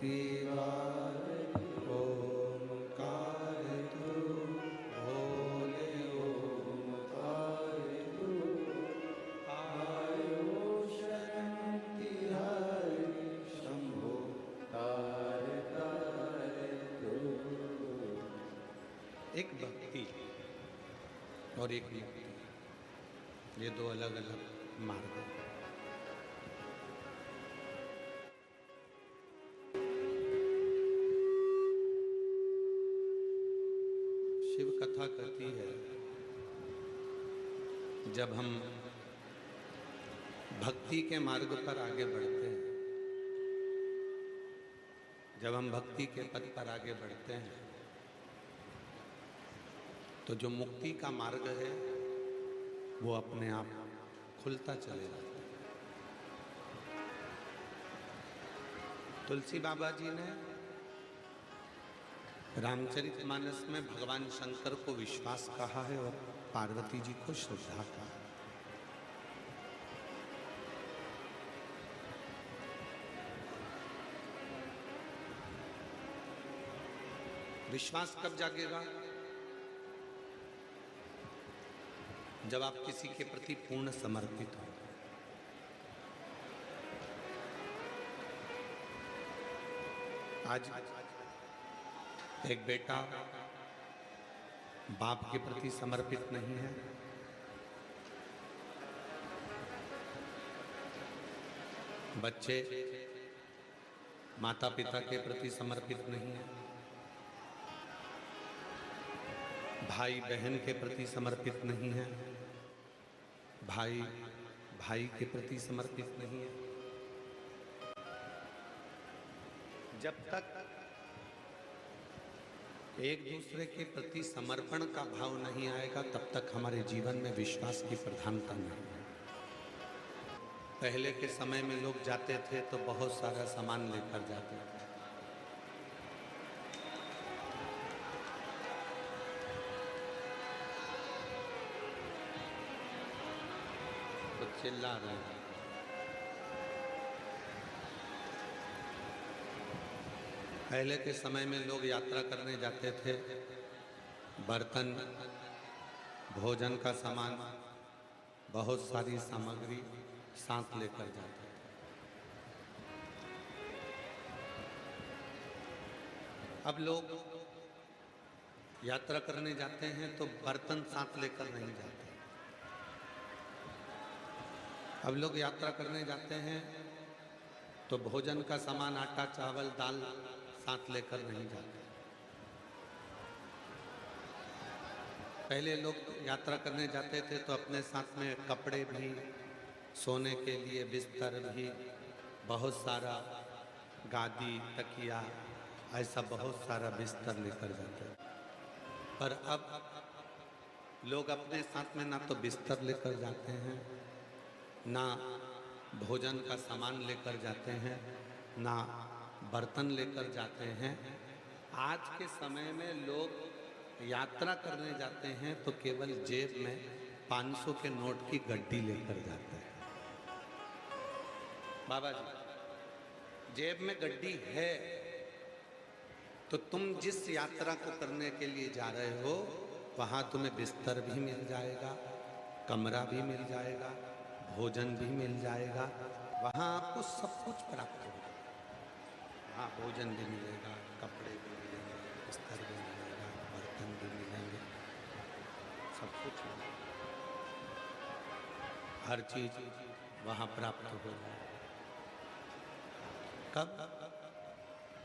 तिवारी ओमकार तू भोले ओमकार तू आयो शरण तिहारी शंभो तार तार तू। एक भक्ति और एक मुक्ति, ये दो अलग अलग मार्ग हैं। शिव कथा कहती है, जब हम भक्ति के मार्ग पर आगे बढ़ते हैं, जब हम भक्ति के पथ पर आगे बढ़ते हैं, तो जो मुक्ति का मार्ग है वो अपने आप खुलता चले जाता है। तुलसी बाबा जी ने रामचरितमानस में भगवान शंकर को विश्वास कहा है और पार्वती जी को श्रद्धा कहा है। विश्वास कब जागेगा? जब आप किसी के प्रति पूर्ण समर्पित हो। आज एक बेटा बाप के प्रति समर्पित नहीं है, बच्चे माता पिता के प्रति समर्पित नहीं है, भाई बहन के प्रति समर्पित नहीं है, भाई भाई के प्रति समर्पित नहीं है। जब तक एक दूसरे के प्रति समर्पण का भाव नहीं आएगा, तब तक हमारे जीवन में विश्वास की प्रधानता नहीं है। पहले के समय में लोग जाते थे तो बहुत सारा सामान लेकर जाते थे। तो चिल्ला रहे हैं। पहले के समय में लोग यात्रा करने जाते थे, बर्तन, भोजन का सामान, बहुत सारी सामग्री साथ लेकर जाते थे। अब लोग यात्रा करने जाते हैं तो बर्तन साथ लेकर नहीं जाते। अब लोग यात्रा करने जाते हैं तो भोजन का सामान, आटा, चावल, दाल साथ लेकर नहीं जाते। पहले लोग यात्रा करने जाते थे तो अपने साथ में कपड़े भी, सोने के लिए बिस्तर भी, बहुत सारा गादी, तकिया, ऐसा बहुत सारा बिस्तर लेकर जाते हैं। पर अब लोग अपने साथ में ना तो बिस्तर लेकर जाते हैं, ना भोजन का सामान लेकर जाते हैं, ना बर्तन लेकर जाते हैं। आज के समय में लोग यात्रा करने जाते हैं तो केवल जेब में 500 के नोट की गड्डी लेकर जाते हैं। बाबा जी, जेब में गड्डी है तो तुम जिस यात्रा को करने के लिए जा रहे हो वहाँ तुम्हें बिस्तर भी मिल जाएगा, कमरा भी मिल जाएगा, भोजन भी मिल जाएगा, वहाँ आपको सब कुछ प्राप्त होगा। वहाँ भोजन भी मिलेगा, कपड़े भी मिलेंगे, बिस्तर भी मिलेगा, बर्तन भी मिलेंगे, सब कुछ मिलेगा, हर चीज वहाँ प्राप्त होगा। कब?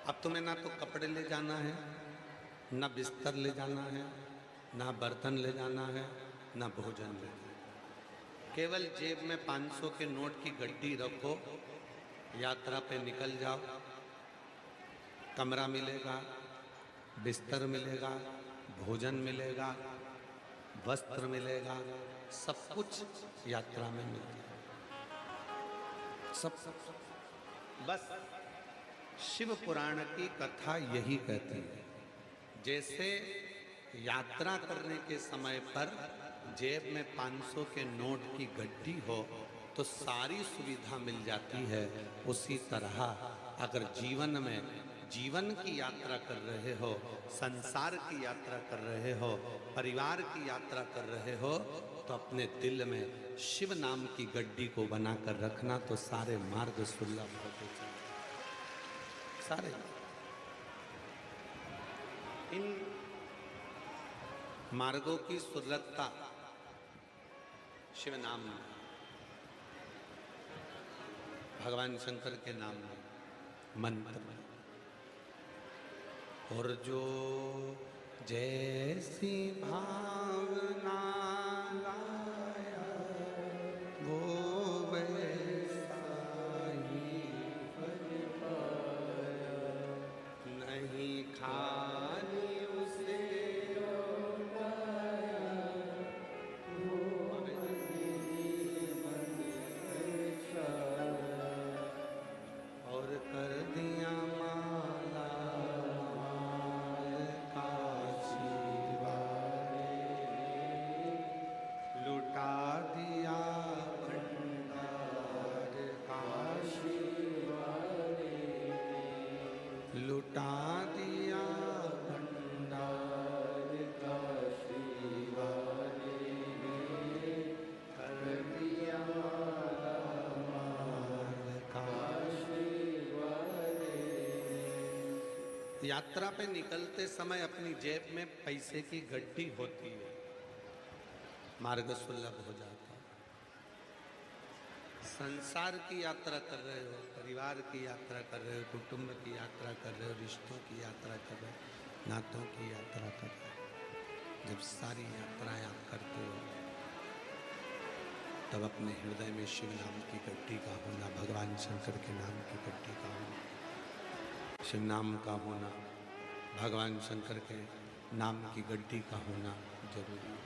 अब तुम्हें ना तो कपड़े ले जाना है, ना बिस्तर ले जाना है, ना बर्तन ले जाना है, ना भोजन ले जाना है। केवल जेब में 500 के नोट की गड्डी रखो, यात्रा पे निकल जाओ, कमरा मिलेगा, बिस्तर मिलेगा, भोजन मिलेगा, वस्त्र मिलेगा, सब कुछ यात्रा में मिलेगा। सब बस शिव पुराण की कथा यही कहती है, जैसे यात्रा करने के समय पर जेब में 500 के नोट की गड्डी हो तो सारी सुविधा मिल जाती है, उसी तरह अगर जीवन में जीवन की यात्रा कर रहे हो, संसार की यात्रा कर रहे हो, परिवार की यात्रा कर रहे हो, तो अपने दिल में शिव नाम की गड्डी को बनाकर रखना, तो सारे मार्ग सुलभ होते चले। सारे इन मार्गों की सुलभता शिव नाम में, भगवान शंकर के नाम में, मंत्र में। और जो जैसी भावना लाया वो वैसा ही फल पाया, नहीं खाली उसे और कर दिया माला माल काशी वाले, लुटा दिया भंडार काशी वाले, लुटा दिया भंडार काशी वाले, कर दिया माल काशी। यात्रा पे निकलते समय अपनी जेब में पैसे की गड्डी होती है, मार्ग सुलभ हो जाता है। संसार की यात्रा कर रहे हो, परिवार की यात्रा कर रहे हो, कुटुंब की यात्रा कर रहे हो, रिश्तों की यात्रा कर रहे हो, नातों की यात्रा कर रहे हो। जब सारी यात्राएं आप करते हो, तब अपने हृदय में शिव नाम की गड्डी का होना, भगवान शंकर के नाम की गड्डी का होना, शिव नाम का होना, भगवान शंकर के नाम की गड्डी का होना जरूरी है।